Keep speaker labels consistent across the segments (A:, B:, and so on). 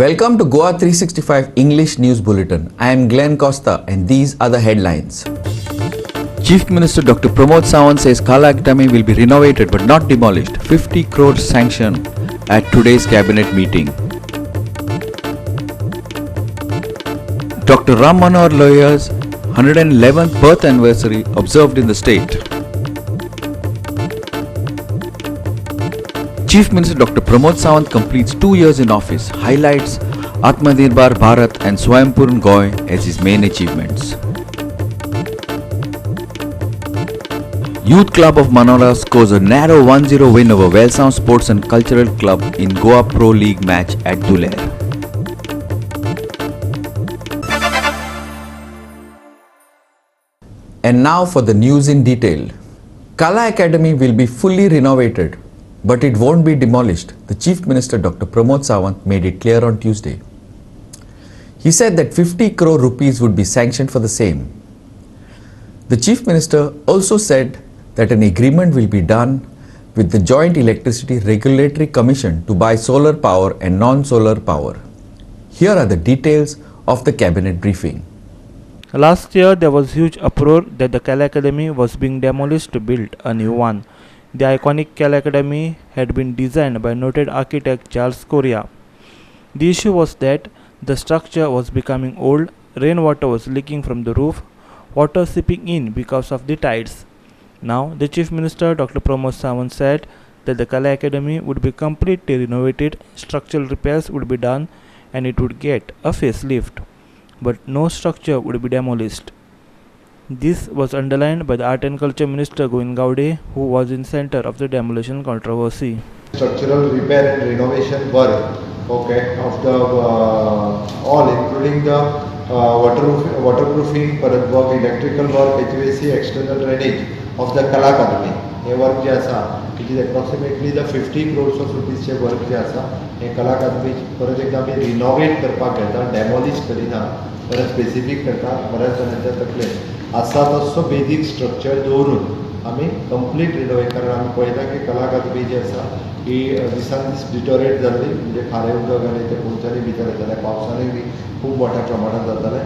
A: Welcome to Goa 365 English News Bulletin. I am Glenn Costa and these are the headlines. Chief Minister Dr. Pramod Sawant says Kala Academy will be renovated but not demolished. 50 crore sanction at today's cabinet meeting. Dr. Ram Manohar Lohhia's 111th birth anniversary observed in the state. Chief Minister Dr. Pramod Sawant completes 2 years in office, highlights Atmanirbhar Bharat and Swayambhur Goy as his main achievements. Youth Club of Manohara scores a narrow 1-0 win over Wellsound Sports and Cultural Club in Goa Pro League match at Duler. And now for the news in detail. Kala Academy will be fully renovated, but it won't be demolished. The Chief Minister Dr. Pramod Sawant made it clear on Tuesday. He said that 50 crore rupees would be sanctioned for the same. The Chief Minister also said that an agreement will be done with the Joint Electricity Regulatory Commission to buy solar power and non-solar power. Here are the details of the cabinet briefing.
B: Last year there was huge uproar that the Kala Academy was being demolished to build a new one. The iconic Kala Academy had been designed by noted architect Charles Correa. The issue was that the structure was becoming old, rainwater was leaking from the roof, water seeping in because of the tides. Now, the Chief Minister Dr. Pramod Sawant said that the Kala Academy would be completely renovated, structural repairs would be done and it would get a facelift. But no structure would be demolished. This was underlined by the Art and Culture Minister Govind Gowde, who was in center of the demolition controversy.
C: Structural repair and renovation work, of the all, including the waterproofing work, electrical work, HVAC, external drainage of the Kala Academy. हे work जे आसा, which is approximately the 50 crores of rupees चे work जे आसा, हे कला अकादमी परत एकदा आमी रिनोवेट करपाक घेता, डेमोलिश करिना, परत स्पेसिफिक करता, बऱ्याच जाणांच्या तकलेन आसा तसो बेसिक स्ट्रक्चर दवरून आमी कंप्लीट रिनोवेट, कारण आमी पळयता की कला अकादमी जी आसा ही दिसान दीस डिटोरेट जाल्ली, म्हणजे खारें उदक आनी ते कोणतरी भितर येताले, पावसानूय बी खूब मोठ्या प्रमाणात जाताले.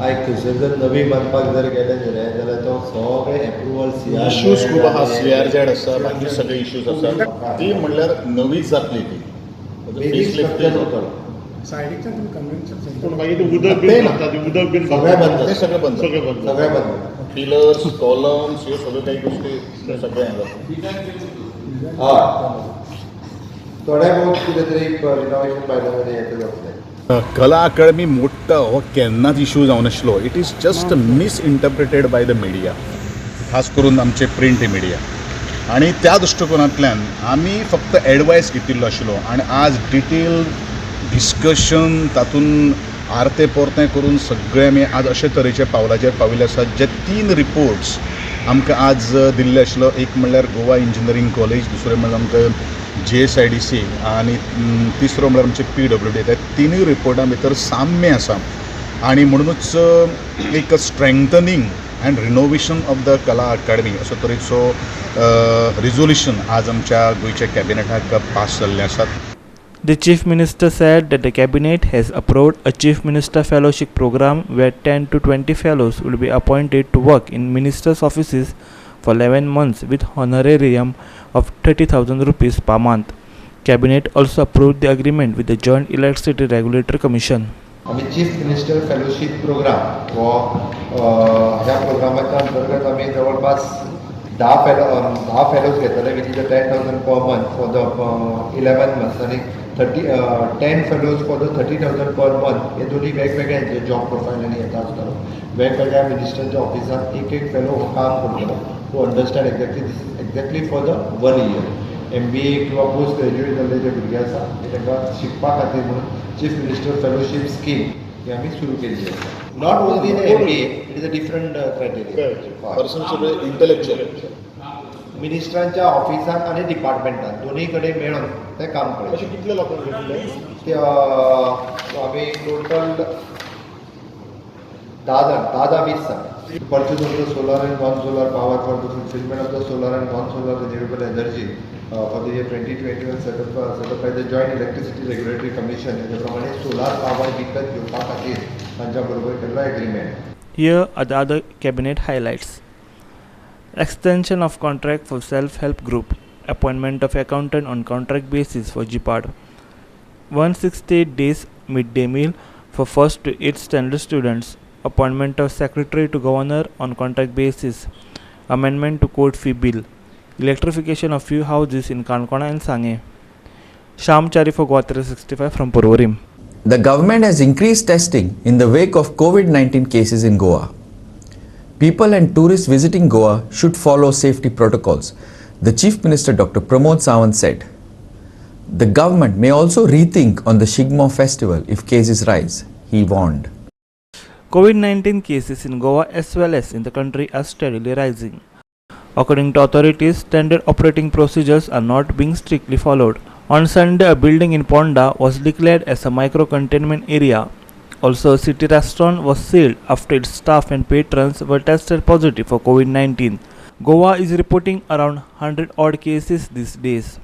C: आयज थंयसर जर नवी बांदपाक जर गेले जाल्यार तो सगळे एप्रुवल्स
D: इश्यूज खूब आहा, CRZ आसा, बाकी सगळे इश्यूज आसा, ती म्हणल्यार नवीच जातली ती
C: फेसलिफ्ट जातलो.
E: सायडीच्यान तुमी कन्वेन्शन
D: पूण मागीर ते उदक बीन घालता, ते उदक बीन
C: सगळें बंद,
D: ते सगळें बंद,
C: सगळें बंद.
D: पिलर्स, कॉलम्स, ह्यो सगळ्यो काही गोष्टी सगळें जाता.
C: हय, थोडे बहुत कितें तरी रिनोवेशन भायल्यान येता जातलें.
D: कला अकादमी मोडटा हो केन्नाच इश्यू जावं नाशिल्लो. It is just misinterpreted by the media, खास करून आमचे प्रिंट मिडिया. आनी त्या दृश्टिकोनांतल्यान आमी फक्त एडवायस घेतिल्लो आशिल्लो आनी आज डिटेल डिस्कशन तातूंत आरते परतें करून सगळे आमी आज अशे तरेच्या पावलाचेर पाविल्ले आसात जे 3 रिपोर्ट्स आमकां आज दिल्ले आशिल्लो. एक म्हणल्यार गोवा इंजिनियरींग कॉलेज, दुसरें म्हणल्यार आमकां JSIDC आनी तिसरो म्हणल्यार आमचे PWD. त्या तिनूय रिपोर्टां भितर साम्य आसा आनी म्हणूनच एक strengthening and renovation of the कला अकादमी असो तरेचो रिझोल्युशन आज आमच्या गोंयच्या कॅबिनेटाक पास जाल्लें आसात.
B: The Chief Minister said that the Cabinet has approved a Chief Minister Fellowship program where 10 to 20 fellows will be appointed to work in ministers' offices for 11 months with honorarium of 30,000 rupees per month. Cabinet also approved the agreement with the Joint Electricity Regulatory Commission.
C: आमी chief minister fellowship programme हो ह्या प्रोग्रामाच्या अंतर्गत आमी जवळपास 10 fellows घेतले, which is 10,000 per month for the 11 months आनी 10 fellows for the 30,000 per month. हे दोन्ही वेगवेगळ्यांचे job प्रोफायलांनी येता आसतलो. वेगवेगळ्या मिनिस्टरच्या ऑफिसात एक फेलो हो काम करतलो to understand exactly for the 1 year. MBA किंवा पोस्ट ग्रॅज्युएट जाल्ले जे भुरगे आसा तांकां शिकपा खातीर म्हणून चीफ मिनिस्टर फेलोशीप स्कीम ही आमी सुरू केल्ली आसा. Not only the MBA, it is a different criteria.
D: Person intellectual
C: मिनिस्टरांच्या ऑफिसांत आनी डिपार्टमेंटांत दोनूय कडेन मेळून तें काम करता.
D: अशें कितले लोकांक घेतले?
C: आमी टोटल 10 20 जाण Purchase of the solar and non-solar power for the fulfillment of the solar and non-solar renewable energy for the year 2021 set up by the Joint Electricity Regulatory Commission. त्याप्रमाणे solar power विकत घेवपा खातीर तांच्या बरोबर केल्लो agreement.
B: Here are the other cabinet highlights. Extension of contract for self-help group. Appointment of accountant on contract basis for GPAD. 168 days midday meal for 1st to 8th standard students. Appointment of secretary to governor on contract basis. Amendment to court fee bill. Electrification of few houses in Kankona and Sange. Sham Chari for Goa 365 from Purvarim.
A: The government has increased testing in the wake of COVID-19 cases in Goa. People and tourists visiting Goa should follow safety protocols, the Chief Minister Dr. Pramod Sawant said. The government may also rethink on the Shigmo festival if cases rise, he warned.
B: COVID-19 cases in Goa as well as in the country are steadily rising. According to authorities, standard operating procedures are not being strictly followed. On Sunday, a building in Ponda was declared as a micro-containment area. Also, a city restaurant was sealed after its staff and patrons were tested positive for COVID-19. Goa is reporting around 100 odd cases these days.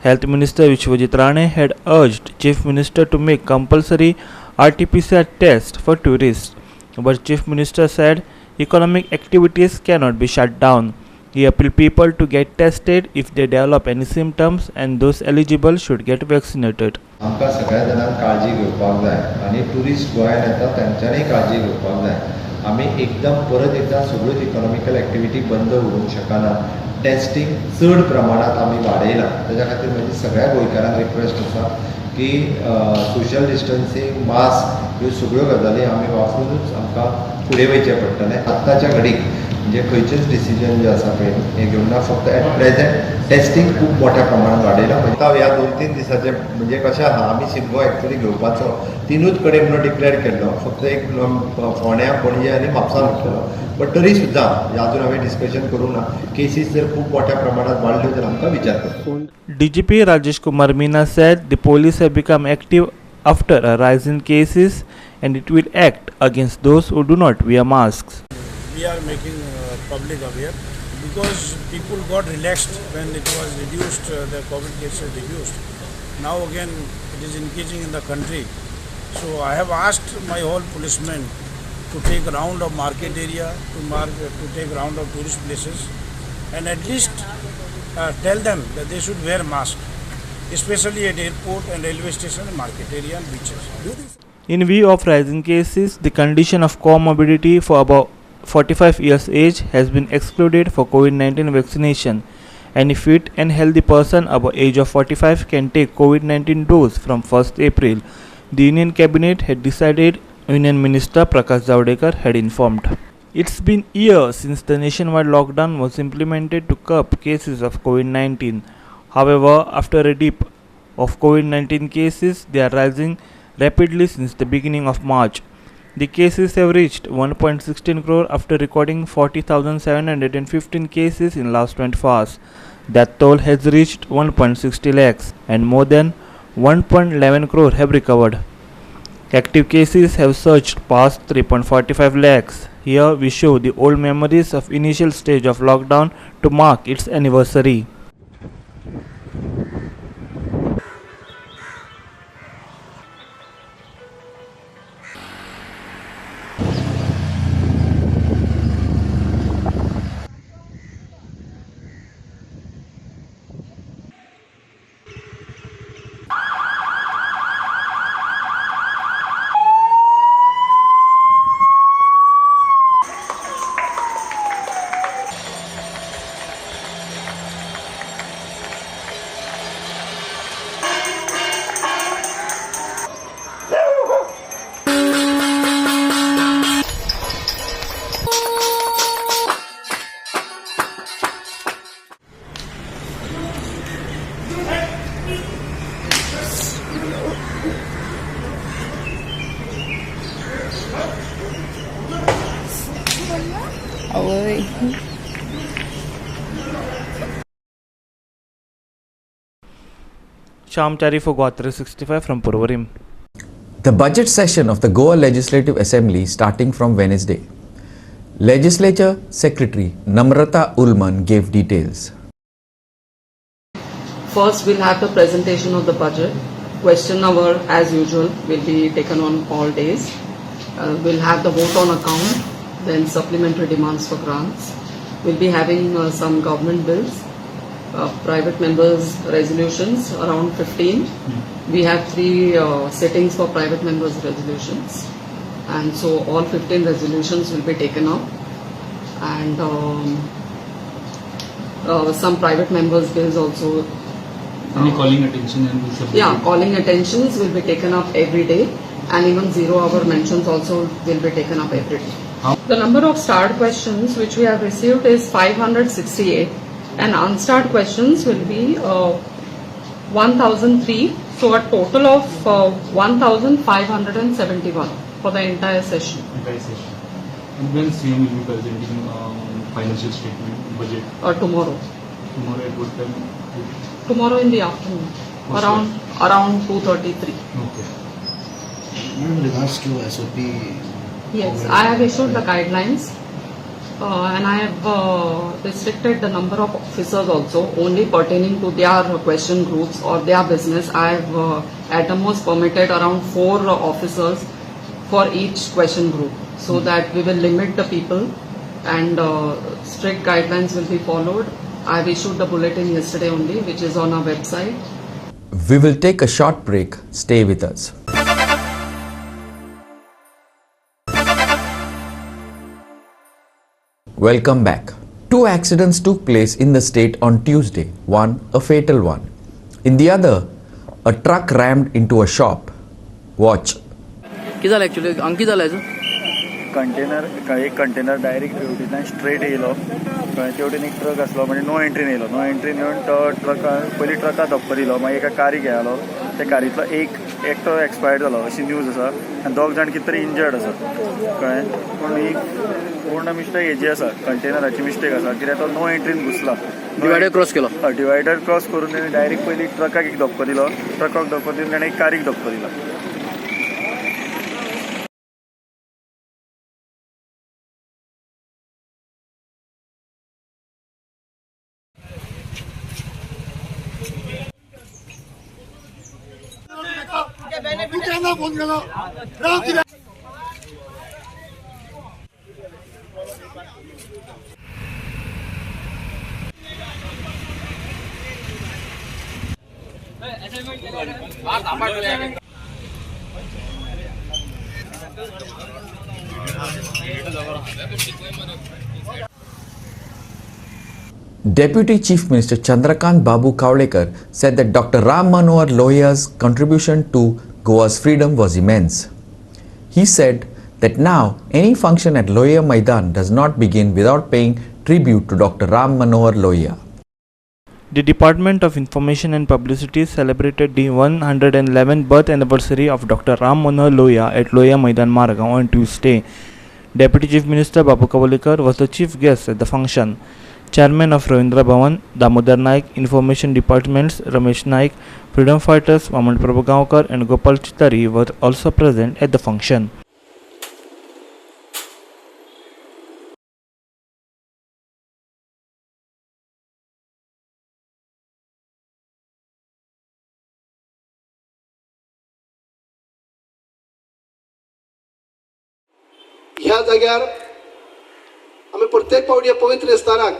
B: Health Minister Vishwajit Rane had urged Chief Minister to make compulsory RT-PCR test for tourists. But Chief Minister said economic activities cannot be shut down. He appealed people to get tested if they develop any symptoms and those eligible should get vaccinated.
C: आमकां सगळ्या जाणांक काळजी घेवपाक जाय आनी tourist गोंयांत येता तांच्यांनी काळजी घेवपाक जाय. आमी परत एकदां सगळ्योच इकॉनॉमिकल एक्टिविटी बंद उरूंक शकना. टेस्टिंग चड प्रमाणांत आमी वाडयला. ताच्या खातीर म्हजी सगळ्या गोंयकारांक रिक्वेस्ट आसा की सोशल डिस्टन्सींग मास्क ह्यो सगळ्यो गजाली आमी वापरूनच आमकां फुडें वयचें पडटलें. आत्ताच्या घडीक म्हणजे खंयचेच डिसिजन जे आसा पळय हें घेवन ना. फक्त एट प्रेझेंट टेस्टिंग खूब मोठ्या प्रमाणात वाडयलां. आता ह्या 2-3 दिसाचे म्हणजे कशें आहा आमी शिगमो एक्चुअली घेवपाचो 3ूच कडेन म्हणून डिक्लेअर केल्लो. फक्त एक फोंड्या पणजे आनी म्हापसा उरलेलो. बट तरी सुद्दां अजून हांवें डिस्कशन करूं ना. केसीस जर खूब मोठ्या प्रमाणात वाडल्यो जाल्यार आमकां विचार करचो.
B: DGP Rajesh Kumar Meena said the police have become active after a rise in cases and it will act against those who do not wear masks.
E: We are making public aware because people got relaxed when it was reduced, the COVID cases reduced. Now again it is increasing in the country. So I have asked my whole policemen to take round of market area, to take round of tourist places and at least tell them that they should wear mask, especially at airport and railway station and market area and beaches.
B: In view of rising cases, the condition of comorbidity for about 45 years age has been excluded for COVID-19 vaccination. Any fit and healthy person above age of 45 can take COVID-19 dose from 1st April. The Union Cabinet had decided, Union Minister Prakash Javadekar had informed. It's been years since the nationwide lockdown was implemented to curb cases of COVID-19. However, after a dip of COVID-19 cases, they are rising rapidly since the beginning of March. The cases have reached 1.16 crore after recording 40,715 cases in last 24 hours. That toll has reached 1.60 lakhs and more than 1.11 crore have recovered. Active cases have surged past 3.45 lakhs. Here we show the old memories of initial stage of lockdown to mark its anniversary. Sham Chari for Goa 365 from Purvarim.
A: The budget session of the Goa Legislative Assembly starting from Wednesday. Legislature Secretary Namrata Ulman gave details.
F: First, we'll have the presentation of the budget. Question hour, as usual, will be taken on all days. We'll have the vote on account, then supplementary demands for grants. We'll be having some government bills, private members' resolutions, around 15. We have 3 sittings for private members' resolutions. And so all 15 resolutions will be taken up. And some private members' bills also.
G: Any calling attention and
F: Yeah, calling attentions will be taken up every day, and even 0-hour mentions also will be taken up every day. The number of starred questions which we have received is 568, and unstarred questions will be 1003, so a total of 1571 for the entire session.
G: And when CM will be presenting financial statement, budget?
F: Tomorrow.
G: Tomorrow at what time?
F: Tomorrow in the afternoon, around 2:33.
G: Okay.
H: In regards to SOP,
F: Yes, I have issued the guidelines and I have restricted the number of officers also, only pertaining to their question groups or their business. I have at the most permitted around 4 officers for each question group, so that we will limit the people and strict guidelines will be followed. I have issued the bulletin yesterday only, which is on our website.
A: We will take a short break. Stay with us. Welcome back. 2 accidents took place in the state on Tuesday, one a fatal one. In the other, a truck rammed into a shop. Watch.
I: किती झालं actually अंक किती झालं याचं
J: एक container direct तेवटेंतल्यान straight येयलो कळ्ळें तेवटेन एक ट्रक आसलो म्हणजे नो एंट्रीन येयलो नो एंट्रीन येवन तो ट्रका पयलीं ट्रकाक धक्को दिलो मागीर एका कारीक येयलो त्या कारींतलो एकटो एक्सपायर्ड जालो अशी न्यूज आसा आनी 2 जाण कितें तरी इंजर्ड आसा कळ्ळें पूण ही पूर्ण मिस्टेक हेजी आसा कंटेनराची मिस्टेक आसा कित्याक तो नो एंट्रीन घुसला
I: डिवायडर क्रॉस केलो
J: डिवायडर क्रॉस करून तेणें डायरेक्ट पयलीं ट्रकाक एक धक्को दिलो ट्रकाक धक्को दिवन ताणें एक कारीक धक्को दिलो
A: Deputy Chief Minister Chandrakant Babu Kavlekar said that Dr. Ram Manohar Lohia's contribution to Goa's freedom was immense. He said that now any function at Lohia Maidan does not begin without paying tribute to Dr. Ram Manohar Lohia.
B: The Department of Information and Publicity celebrated the 111th birth anniversary of Dr. Ram Manohar Lohia at Lohia Maidan Margao on Tuesday. Deputy Chief Minister Babu Kavlekar was the chief guest at the function. Chairman of Ravindra Bhavan, Damodar Naik, Information Departments Ramesh Naik, Freedom Fighters Vaman Prabhu Gaonkar and Gopal Chitari were also present at the function.
K: ह्या जाग्यार आमी प्रत्येक फावटी पवित्र स्थानाक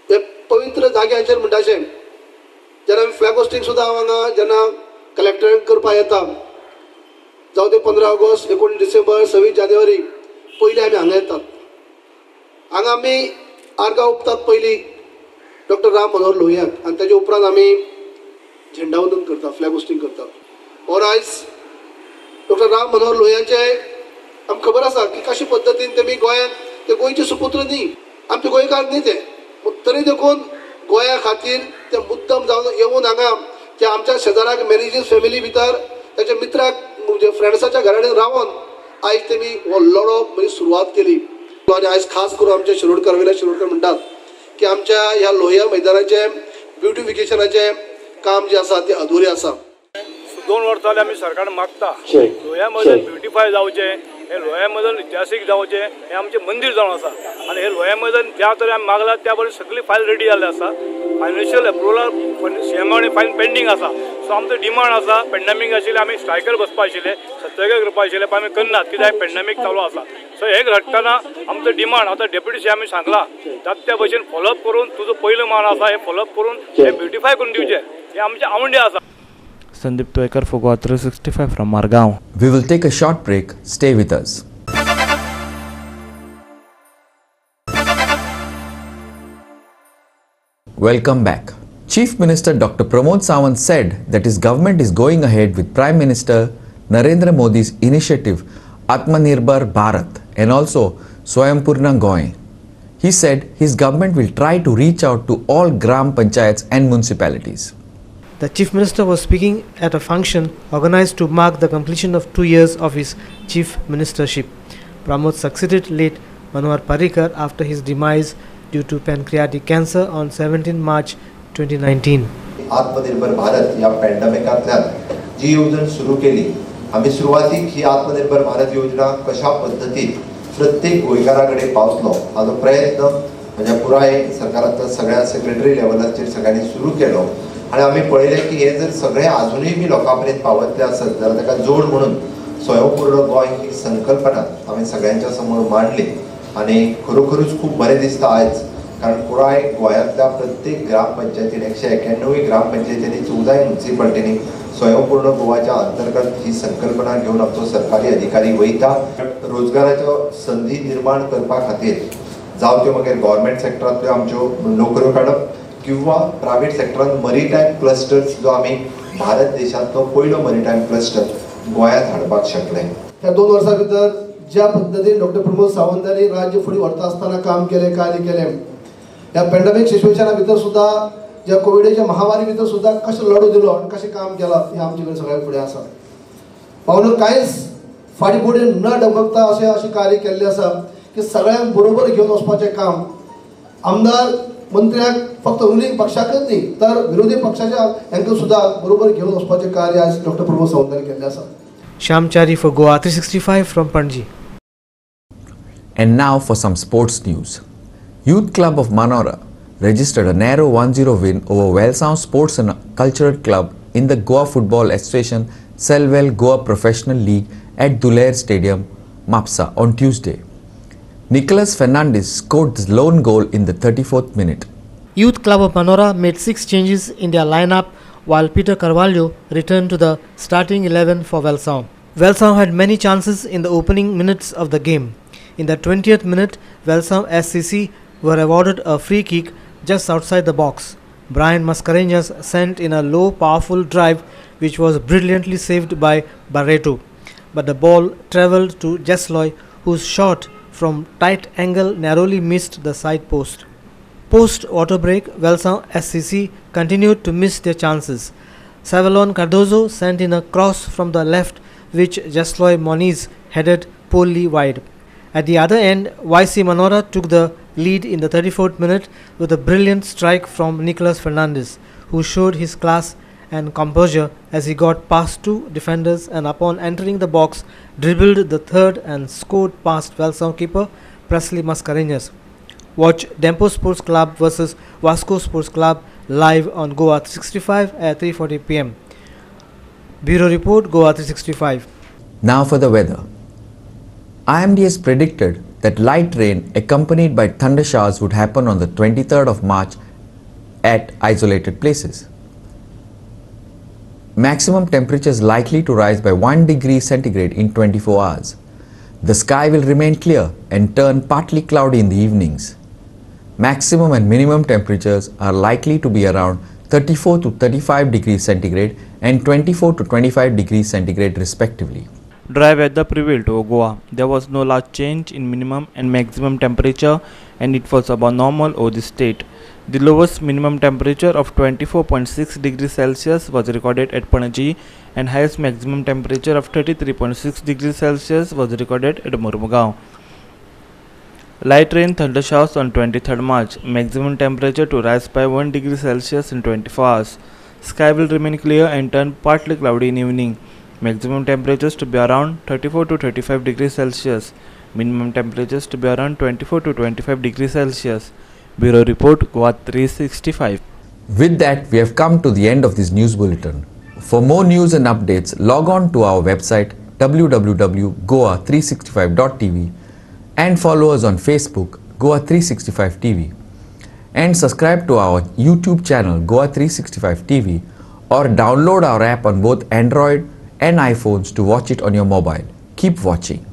K: हे पवित्र जाग्याचेर म्हणटाशें जेन्ना आमी फ्लॅग होस्टिंग सुद्दां हांगा जेन्ना कलेक्टरेट करपाक येता जावं ते 15 ऑगस्ट 19 डिसेंबर 26 जानेवारी पयलीं आमी हांगा येतात हांगा आमी आर्गां ओंपतात पयलीं डॉक्टर राम मनोहर लोहियाक आनी ताजे उपरांत आमी झेंडावंदन करतात फ्लॅग होस्टिंग करतात और आयज डॉक्टर राम मनोहर लोहियाचे आमकां खबर आसा की कशे पद्दतीन तेमी गोंयांत ते गोंयचे सुपुत्र न्ही आमचे गोंयकार न्ही ते तरी देखून गोंया खातीर ते मुद्दम जावन येवन हांगा ते आमच्या शेजाराक मॅरेजीस फॅमिली भितर ताच्या मित्राक म्हणजे फ्रेंड्साच्या घराडेन रावन आयज तेमी हो लढो म्हणजे सुरवात केली आनी आयज खास करून आमचे शिरोडकर वयले शिरोडकर म्हणटात की आमच्या ह्या लोहिया मैदानाचे ब्युटिफिकेशनाचे काम जे आसा ते अधुरें आसा
J: 2 वर्सां जालीं आमी सरकार मागता लोहिया मैदान ब्युटिफाय जावचें
E: हे लोया मैदान इतिहासीक जावचें हें आमचें मंदीर जावन आसा आनी हे लोया मैदान ज्या तरेन आमी मागला त्या बरें सगळी फायल रेडी जाल्ली आसा financial approval CMR file pending आसा सो आमचो डिमांड आसा पेंडेमीक आशिल्ले आमी स्ट्रायकर बसपा आशिल्ले सत्याग्रह करपा आशिल्ले पण आमी करनात कित्याक पेंडेमीक चालू आसा सो हे घडटना आमचो डिमांड आतां डेप्युटी सीएम सांगला त्या भशेन फॉलोअप करून तुजो पयलो मान आसा हे फॉलोअप करून हे ब्युटिफाय करून दिवचें हे आमचे आवंडे आसा.
B: Sandeep Toekar for Goa 365 from Margaon.
A: We will take a short break. Stay with us. Welcome back. Chief Minister Dr. Pramod Sawant said that his government is going ahead with Prime Minister Narendra Modi's initiative Atmanirbhar Bharat and also Swayambhur Goy. He said his government will try to reach out to all Gram Panchayats and municipalities.
L: The Chief Minister was speaking at a function organized to mark the completion of 2 years of his Chief Ministership. Pramod succeeded late Manohar Parrikar after his demise due to pancreatic cancer on 17 March 2019.
C: आत्मनिर्भर भारत या पॅन्डेमिकांतल्यान जी योजना सुरू केली आम्ही सुरुवातीक ही आत्मनिर्भर भारत योजना कशा पद्धतीत प्रत्येक गोंयकाराकडे पावतलो हाचो प्रयत्न म्हणजे पुराय सरकारांतल्या सगळ्या सेक्रेटरी लेवलाचेर सगळ्यांनी सुरू केलो आणि आम्ही पळयलें की हे जर सगळे अजूनही बी लोकांपर्यंत पावतले आसत जाल्यार ताका जोड म्हणून स्वयंपूर्ण गोंय ही संकल्पना आम्ही सगळ्यांच्या समोर मांडली आणि खरोखरूच खूप बरें दिसता आयज कारण पुराय गोंयांतल्या प्रत्येक ग्रामपंचायतीन 191 ग्रामपंचायतींनी 14 म्युनिसिपालिटींनी स्वयंपूर्ण गोवाच्या अंतर्गत ही संकल्पना घेऊन आमचो सरकारी अधिकारी वयता रोजगाराच्यो संधी निर्माण करपा खातीर जावं त्यो मागीर गव्हर्मेंट सेक्टरांतल्यो आमच्यो नोकऱ्यो काडप किंवा प्रायव्हेट सेक्टरांत मरीटायम क्लस्टर्स जो आमी भारत देशांतलो पयलो मरीटायम क्लस्टर गोंयांत हाडपाक शकले.
K: ह्या 2 वर्सां भितर ज्या पद्धतीन डॉक्टर प्रमोद सावंतांनी राज्य फुडें व्हरता आसतना काम केलें कार्य केलें ह्या पॅन्डेमिक सिच्युएशना भितर सुद्दां ज्या कोविडच्या महामारी भितर सुद्दां कशें लढो दिलो आनी कशें काम केलां हें आमचे कडेन सगळ्या फुडें आसा. पावलो कांयच फाटीं फुडें न डबकता अशें कार्य केल्लें आसा की सगळ्यांक बरोबर घेवन वचपाचें काम आमदार मंत्र्यांक फक्त रुलींग पक्षाकच न्ही तर विरोधी पक्षाच्या हांकां सुद्दां बरोबर घेवन वचपाचें कार्य आज डॉक्टर प्रमोद सावंतांनी केल्लें आसा.
L: Shamchari for Goa 365 from Panji.
A: And now for some sports news. Youth Club of Manora registered a narrow 1-0 win over Welsound Sports and Cultural Club in the Goa Football Association Selwell Goa Professional League at Dulair Stadium, Mapsa on Tuesday. Nicholas Fernandez scored the lone goal in the 34th minute.
L: Youth Club of Manora made 6 changes in their lineup while Peter Carvalho returned to the starting 11 for Welsound. Welsound had many chances in the opening minutes of the game. In the 20th minute, Welsound SCC were awarded a free kick just outside the box. Brian Mascarenhas sent in a low powerful drive which was brilliantly saved by Barreto. But the ball travelled to Jesloy whose shot from tight angle narrowly missed the side post. Post water break, Welsound SCC continued to miss their chances. Savalon Cardozo sent in a cross from the left which Jesloy Moniz headed poorly wide. At the other end, YC Manora took the lead in the 34th minute with a brilliant strike from Nicholas Fernandez, who showed his class and composure as he got past 2 defenders and upon entering the box dribbled the third and scored past Welsound keeper Presley Mascarenhas. Watch Dempo Sports Club versus Vasco Sports Club live on Goa 365 at 3:40 p.m. Bureau Report, Goa 365.
A: Now for the weather. IMD has predicted that light rain accompanied by thunder showers would happen on the 23rd of March at isolated places. Maximum temperature is likely to rise by 1 degree centigrade in 24 hours. The sky will remain clear and turn partly cloudy in the evenings. Maximum and minimum temperatures are likely to be around 34 to 35 degrees centigrade and 24 to 25 degrees centigrade respectively.
B: Dry weather prevailed over Goa. There was no large change in minimum and maximum temperature and it was above normal over the state. The lowest minimum temperature of 24.6 degrees Celsius was recorded at Panaji and highest maximum temperature of 33.6 degrees Celsius was recorded at Mormugao. Light rain thunder showers on 23rd March. Maximum temperature to rise by 1 degree Celsius in 24 hours. Sky will remain clear and turn partly cloudy in evening. Maximum temperatures to be around 34 to 35 degrees Celsius. Minimum temperatures to be around 24 to 25 degrees Celsius. Bureau Report, Goa 365.
A: With that, we have come to the end of this news bulletin. For more news and updates, log on to our website www.goa365.tv and follow us on Facebook, Goa 365 TV. And subscribe to our YouTube channel, Goa 365 TV, or download our app on both Android and iPhones to watch it on your mobile. Keep watching.